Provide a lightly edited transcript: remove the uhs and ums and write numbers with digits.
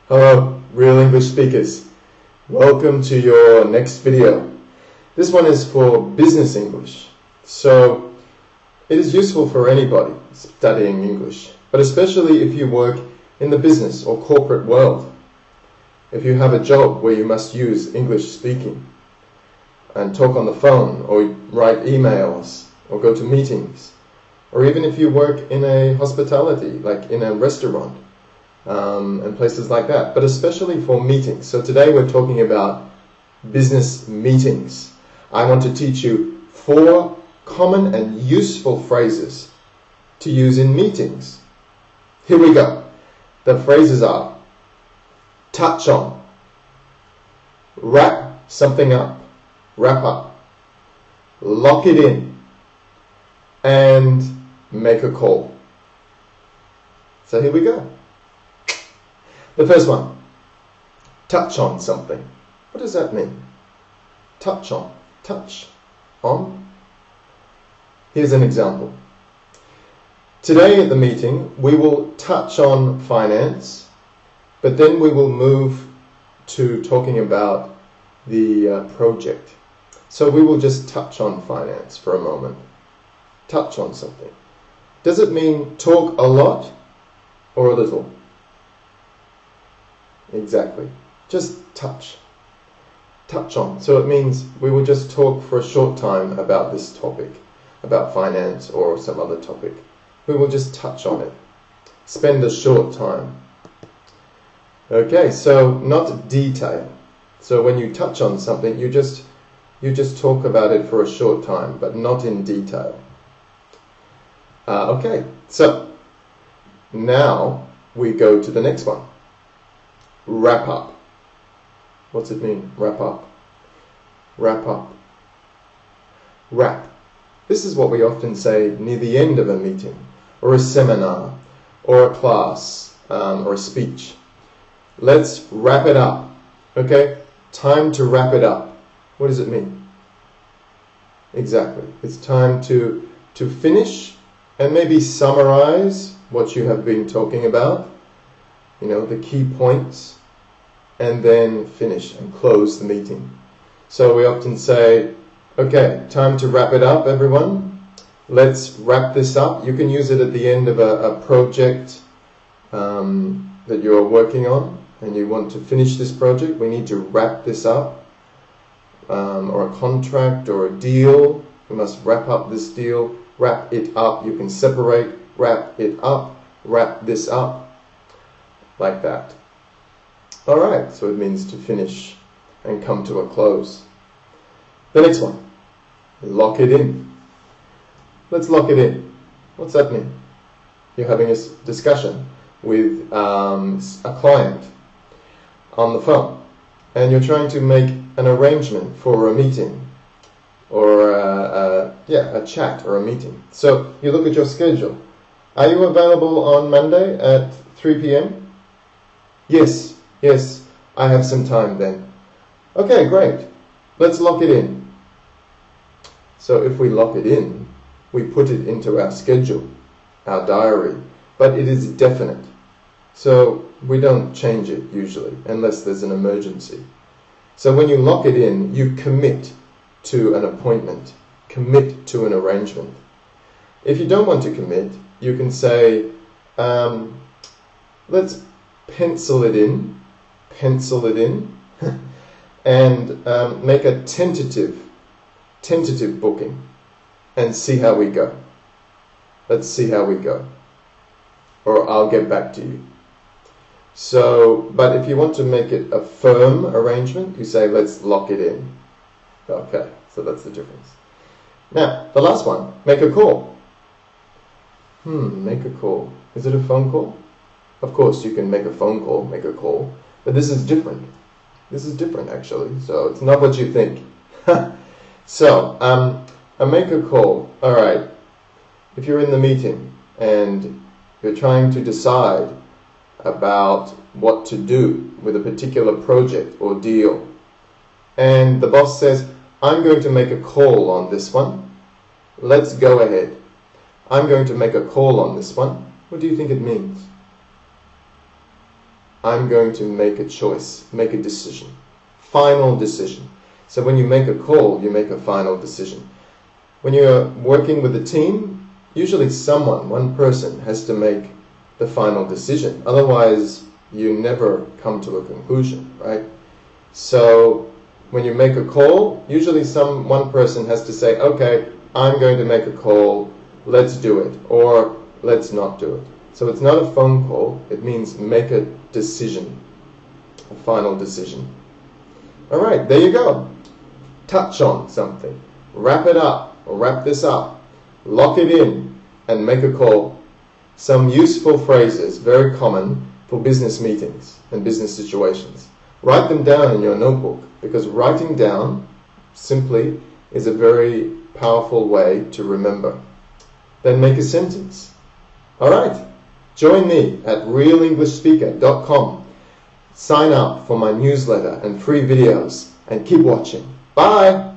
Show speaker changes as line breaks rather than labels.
Hello, real English speakers. Welcome to your next video. This one is for business English. So it is useful for anybody studying English, but especially if you work in the business or corporate world. If you have a job where you must use English speaking and talk on the phone or write emails or go to meetings, or even if you work in a hospitality, like in a restaurant, and places like that, but especially for meetings. So today we're talking about business meetings. I want to teach you 4 common and useful phrases to use in meetings. Here we go. The phrases are touch on, wrap something up, wrap up, lock it in, and make a call. So here we go. The first one, touch on something. What does that mean? Touch on, touch on. Here's an example. Today at the meeting, we will touch on finance, but then we will move to talking about the project. So we will just touch on finance for a moment. Touch on something. Does it mean talk a lot or a little? Exactly. Just touch. Touch on. So it means we will just talk for a short time about this topic, about finance or some other topic. We will just touch on it. Spend a short time. Okay, so not detail. So when you touch on something, you just talk about it for a short time, but not in detail. Okay, so now we go to the next one. Wrap up. What's it mean? Wrap up. Wrap up. Wrap. This is what we often say near the end of a meeting, or a seminar, or a class, or a speech. Let's wrap it up. Okay? Time to wrap it up. What does it mean? Exactly. It's time to finish and maybe summarize what you have been talking about. You know, the key points, and then finish and close the meeting. So we often say, okay, time to wrap it up, everyone. Let's wrap this up. You can use it at the end of a project that you're working on, and you want to finish this project. We need to wrap this up, or a contract or a deal. We must wrap up this deal. Wrap it up. You can separate, wrap it up, wrap this up. Like that. Alright, so it means to finish and come to a close. The next one, lock it in. Let's lock it in. What's that mean? You're having a discussion with a client on the phone, and you're trying to make an arrangement for a meeting, or a chat or a meeting. So you look at your schedule. Are you available on Monday at 3 p.m.? Yes, I have some time then. Okay, great. Let's lock it in. So if we lock it in, we put it into our schedule, our diary, but it is definite. So we don't change it usually, unless there's an emergency. So when you lock it in, you commit to an appointment, commit to an arrangement. If you don't want to commit, you can say, let's pencil it in, and make a tentative booking and see how we go. Let's see how we go. Or I'll get back to you. So, but if you want to make it a firm arrangement, you say, let's lock it in. Okay, so that's the difference. Now, the last one, make a call. Make a call. Is it a phone call? Of course, you can make a phone call, make a call, but this is different. This is different, actually, so it's not what you think. So, a make a call. All right, if you're in the meeting and you're trying to decide about what to do with a particular project or deal, and the boss says, I'm going to make a call on this one. Let's go ahead. I'm going to make a call on this one. What do you think it means? I'm going to make a choice, make a decision. Final decision. So when you make a call, you make a final decision. When you're working with a team, usually someone, one person, has to make the final decision. Otherwise, you never come to a conclusion, right? So when you make a call, usually one person has to say, okay, I'm going to make a call, let's do it, or let's not do it. So it's not a phone call, it means make a decision, a final decision. All right, there you go. Touch on something, wrap it up, or wrap this up, lock it in, and make a call. Some useful phrases, very common for business meetings and business situations. Write them down in your notebook, because writing down simply is a very powerful way to remember. Then make a sentence. All right, join me at realenglishspeaker.com. Sign up for my newsletter and free videos, and keep watching. Bye!